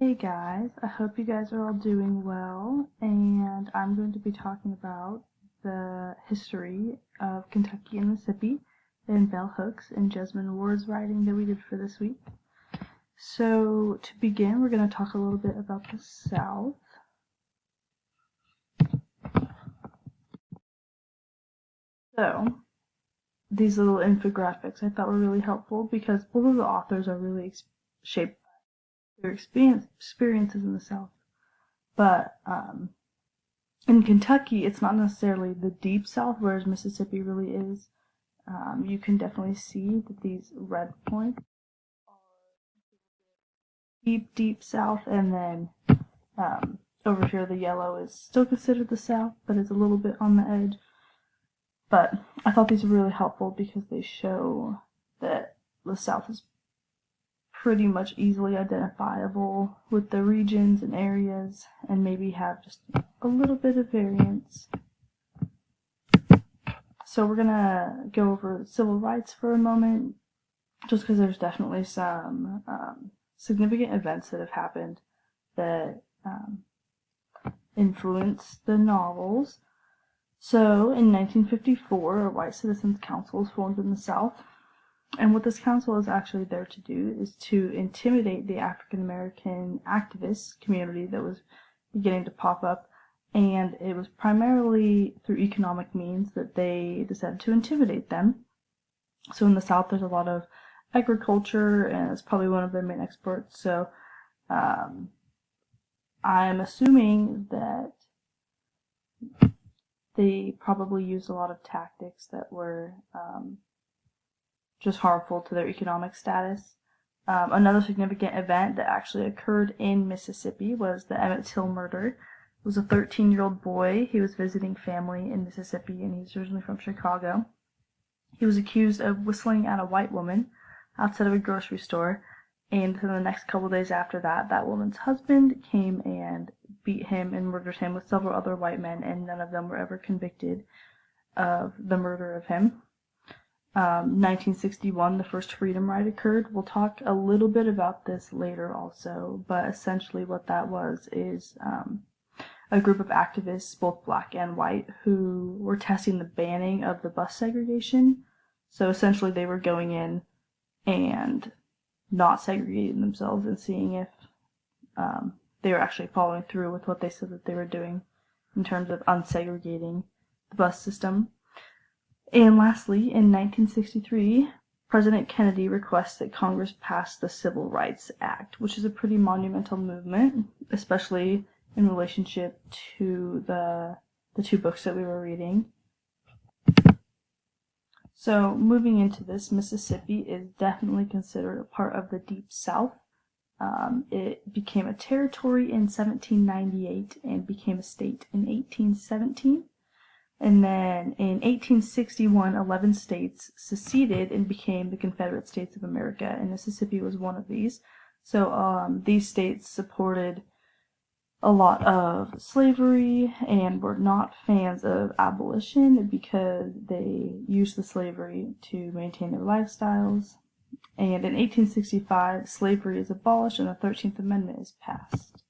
Hey guys, I hope you guys are all doing well, and I'm going to be talking about the history of Kentucky and Mississippi and bell hooks and Jesmyn Ward's writing that we did for this week. So to begin, we're going to talk a little bit about the South. So these little infographics I thought were really helpful because both of the authors are really shaped by their experiences in the South. But in Kentucky, it's not necessarily the deep South, whereas Mississippi really is. You can definitely see that these red points are deep, deep South, and then over here the yellow is still considered the South, but it's a little bit on the edge. But I thought these were really helpful because they show that the South is pretty much easily identifiable with the regions and areas, and maybe have just a little bit of variance. So we're gonna go over civil rights for a moment, just because there's definitely some significant events that have happened that influenced the novels. So in 1954, a White Citizens Council was formed in the South. And what this council is actually there to do is to intimidate the African American activist community that was beginning to pop up, and it was primarily through economic means that they decided to intimidate them. So in the South there's a lot of agriculture, and it's probably one of their main exports, so I'm assuming that they probably used a lot of tactics that were just harmful to their economic status. Another significant event that actually occurred in Mississippi was the Emmett Till murder. It was a 13-year-old boy. He was visiting family in Mississippi, and he's originally from Chicago. He was accused of whistling at a white woman outside of a grocery store, and within the next couple of days after that, that woman's husband came and beat him and murdered him with several other white men, and none of them were ever convicted of the murder of him. 1961, the first freedom ride occurred. We'll talk a little bit about this later also, but essentially what that was is a group of activists, both black and white, who were testing the banning of the bus segregation. So essentially they were going in and not segregating themselves and seeing if they were actually following through with what they said that they were doing in terms of unsegregating the bus system. And lastly, in 1963, President Kennedy requests that Congress pass the Civil Rights Act, which is a pretty monumental movement, especially in relationship to the two books that we were reading. So moving into this, Mississippi is definitely considered a part of the Deep South. It became a territory in 1798 and became a state in 1817. And then in 1861, 11 states seceded and became the Confederate States of America, and Mississippi was one of these. So these states supported a lot of slavery and were not fans of abolition because they used the slavery to maintain their lifestyles. And in 1865, slavery is abolished and the 13th Amendment is passed.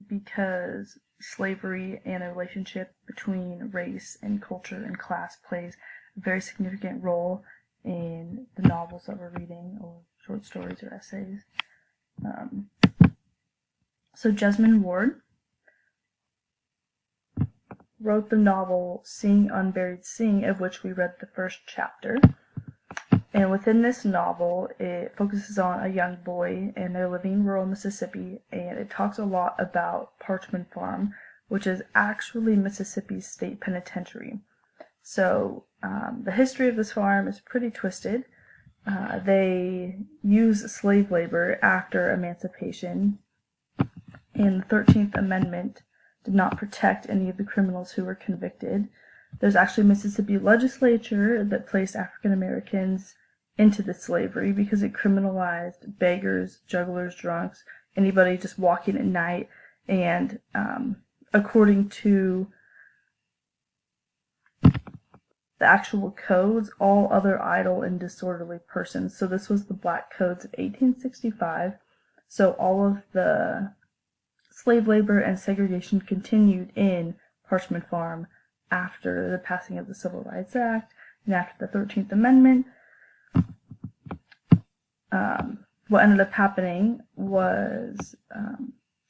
Because slavery and a relationship between race and culture and class plays a very significant role in the novels that we're reading, or short stories or essays. So Jesmyn Ward wrote the novel Sing Unburied Sing, of which we read the first chapter. And within this novel, it focuses on a young boy, and they're living in rural Mississippi, and it talks a lot about Parchman Farm, which is actually Mississippi's state penitentiary. So the history of this farm is pretty twisted. They use slave labor after emancipation, and the 13th Amendment did not protect any of the criminals who were convicted. There's actually a Mississippi legislature that placed African Americans into the slavery because it criminalized beggars, jugglers, drunks, anybody just walking at night. And according to the actual codes, all other idle and disorderly persons. So this was the Black Codes of 1865. So all of the slave labor and segregation continued in Parchman Farm after the passing of the Civil Rights Act and after the 13th Amendment. What ended up happening was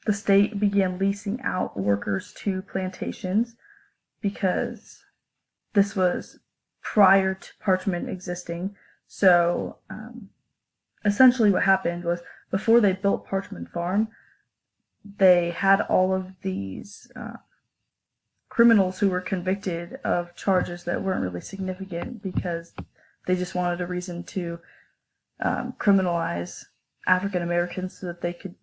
the state began leasing out workers to plantations, because this was prior to Parchman existing. So essentially what happened was, before they built Parchman Farm, they had all of these criminals who were convicted of charges that weren't really significant, because they just wanted a reason to criminalize African Americans so that they could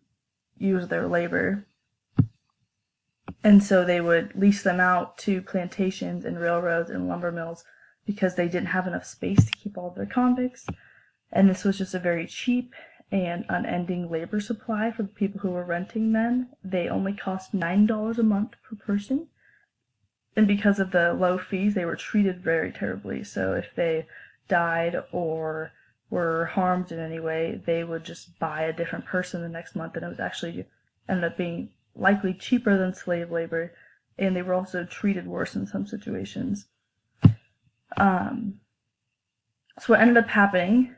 use their labor. And so they would lease them out to plantations and railroads and lumber mills, because they didn't have enough space to keep all their convicts. And this was just a very cheap and unending labor supply for the people who were renting them. They only cost $9 a month per person. And because of the low fees, they were treated very terribly. So if they died or were harmed in any way, they would just buy a different person the next month, and it was actually ended up being likely cheaper than slave labor, and they were also treated worse in some situations. So what ended up happening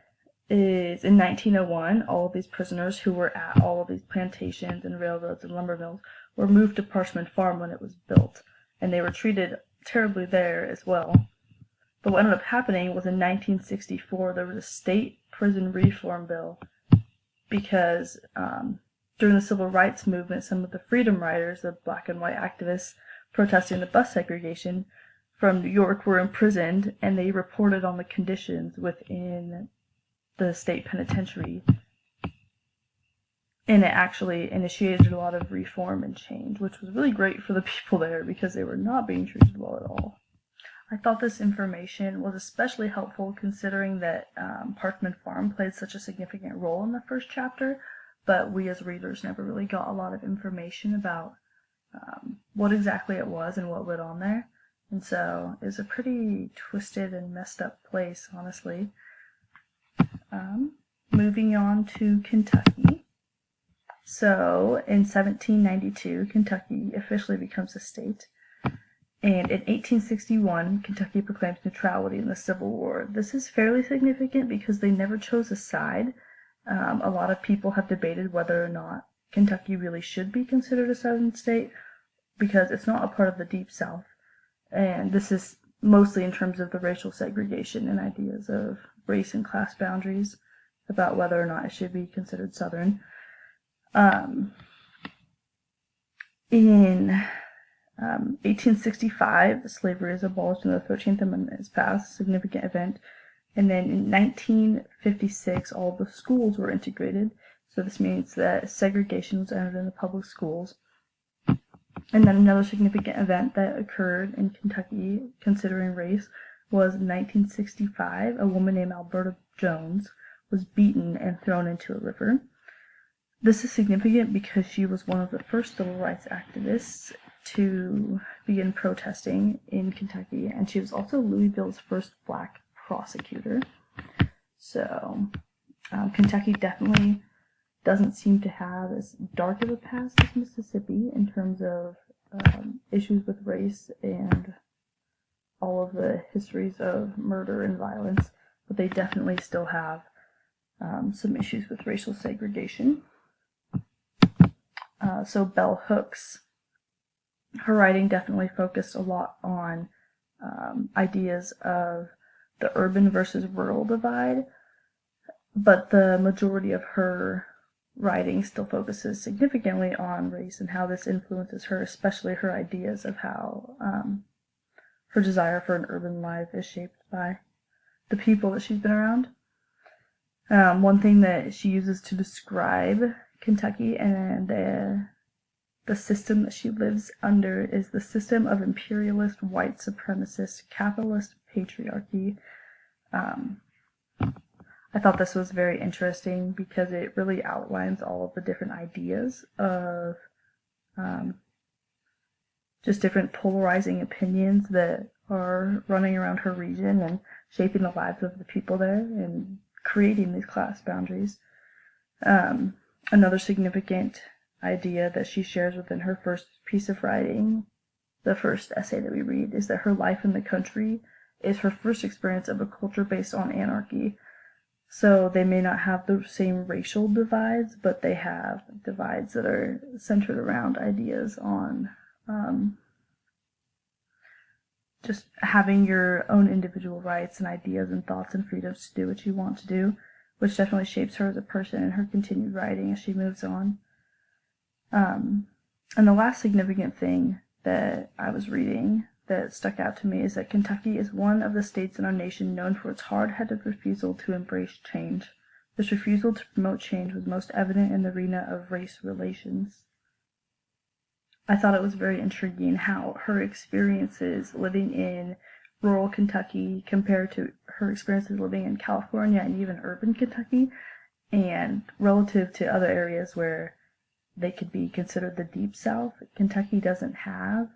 is, in 1901, all of these prisoners who were at all of these plantations and railroads and lumber mills were moved to Parchman Farm when it was built, and they were treated terribly there as well. But what ended up happening was, in 1964, there was a state prison reform bill, because during the Civil Rights Movement, some of the freedom riders, the black and white activists protesting the bus segregation from New York, were imprisoned, and they reported on the conditions within the state penitentiary. And it actually initiated a lot of reform and change, which was really great for the people there, because they were not being treated well at all. I thought this information was especially helpful, considering that Parchman Farm played such a significant role in the first chapter, but we as readers never really got a lot of information about what exactly it was and what went on there. And so it was a pretty twisted and messed up place, honestly. Moving on to Kentucky. So in 1792, Kentucky officially becomes a state. And in 1861, Kentucky proclaims neutrality in the Civil War. This is fairly significant because they never chose a side. A lot of people have debated whether or not Kentucky really should be considered a southern state, because it's not a part of the Deep South. And this is mostly in terms of the racial segregation and ideas of race and class boundaries, about whether or not it should be considered southern. In 1865, slavery is abolished and the 13th Amendment is passed, a significant event. And then in 1956, all the schools were integrated. So this means that segregation was ended in the public schools. And then another significant event that occurred in Kentucky, considering race, was in 1965. A woman named Alberta Jones was beaten and thrown into a river. This is significant because she was one of the first civil rights activists to begin protesting in Kentucky, and she was also Louisville's first black prosecutor. So Kentucky definitely doesn't seem to have as dark of a past as Mississippi in terms of issues with race and all of the histories of murder and violence, but they definitely still have some issues with racial segregation. So Bell Hooks, her writing definitely focused a lot on ideas of the urban versus rural divide, but the majority of her writing still focuses significantly on race and how this influences her, especially her ideas of how her desire for an urban life is shaped by the people that she's been around. One thing that she uses to describe Kentucky and the system that she lives under is the system of imperialist, white supremacist, capitalist patriarchy. I thought this was very interesting because it really outlines all of the different ideas of just different polarizing opinions that are running around her region and shaping the lives of the people there and creating these class boundaries. Another significant idea that she shares within her first piece of writing, the first essay that we read, is that her life in the country is her first experience of a culture based on anarchy. So they may not have the same racial divides, but they have divides that are centered around ideas on just having your own individual rights and ideas and thoughts and freedoms to do what you want to do, which definitely shapes her as a person in her continued writing as she moves on. And the last significant thing that I was reading that stuck out to me is that Kentucky is one of the states in our nation known for its hard-headed refusal to embrace change. This refusal to promote change was most evident in the arena of race relations. I thought it was very intriguing how her experiences living in rural Kentucky compared to her experiences living in California and even urban Kentucky, and relative to other areas where they could be considered the Deep South, Kentucky doesn't have,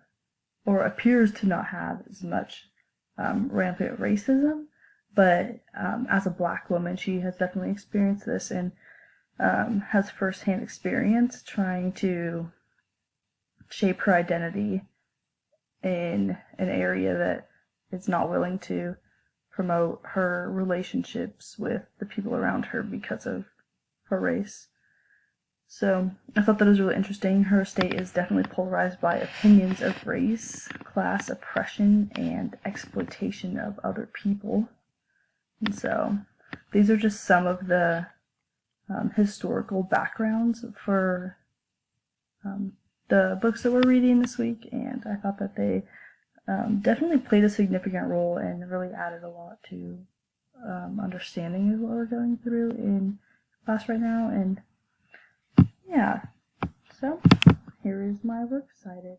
or appears to not have, as much rampant racism. But as a Black woman, she has definitely experienced this and has firsthand experience trying to shape her identity in an area that is not willing to promote her relationships with the people around her because of her race. So I thought that was really interesting. Her state is definitely polarized by opinions of race, class, oppression, and exploitation of other people. And so these are just some of the historical backgrounds for the books that we're reading this week, and I thought that they definitely played a significant role and really added a lot to understanding of what we're going through in class right now. And yeah, so here is my works cited.